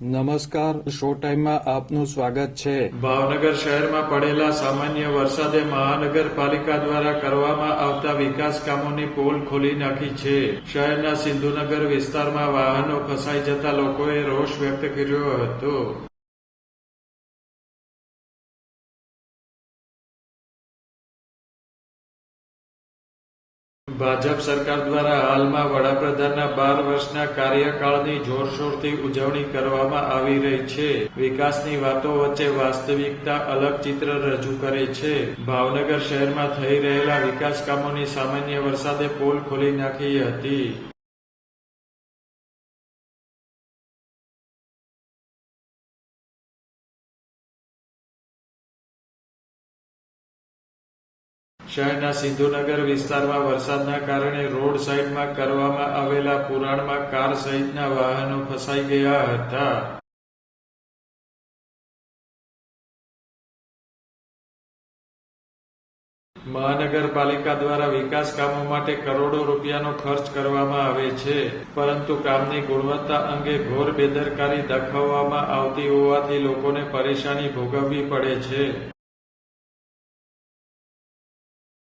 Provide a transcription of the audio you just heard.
નમસ્કાર, શો ટાઈમમાં આપનું સ્વાગત છે. ભાવનગર શહેરમાં પડેલા સામાન્ય વરસાદે મહાનગરપાલિકા દ્વારા કરવામાં આવતા વિકાસ કામોની પોલ ખોલી નાખી છે. શહેરના સિંધુનગર વિસ્તારમાં વાહનો ફસાઈ જતા લોકોએ રોષ વ્યક્ત કર્યો હતો. ભાજપ સરકાર દ્વારા હાલમાં વડાપ્રધાનના 12 વર્ષના કાર્યકાળની જોરશોરથી ઉજવણી કરવામાં આવી રહી છે. વિકાસની વાતો વચ્ચે વાસ્તવિકતા અલગ ચિત્ર રજૂ કરે છે. ભાવનગર શહેરમાં થઈ રહેલા વિકાસ કામોની સામાન્ય વરસાદે પોલ ખોલી નાખી હતી. શહેરના સિંધુનગર વિસ્તારમાં વરસાદના કારણે રોડ સાઈડમાં કરવામાં આવેલા પુરાણમાં કાર સહિતના વાહનો ફસાઈ ગયા હતા. મહાનગરપાલિકા દ્વારા વિકાસ કામો માટે કરોડો રૂપિયાનો ખર્ચ કરવામાં આવે છે, પરંતુ કામની ગુણવત્તા અંગે ઘોર બેદરકારી દાખવવામાં આવતી હોવાથી લોકોને પરેશાની ભોગવવી પડે છે.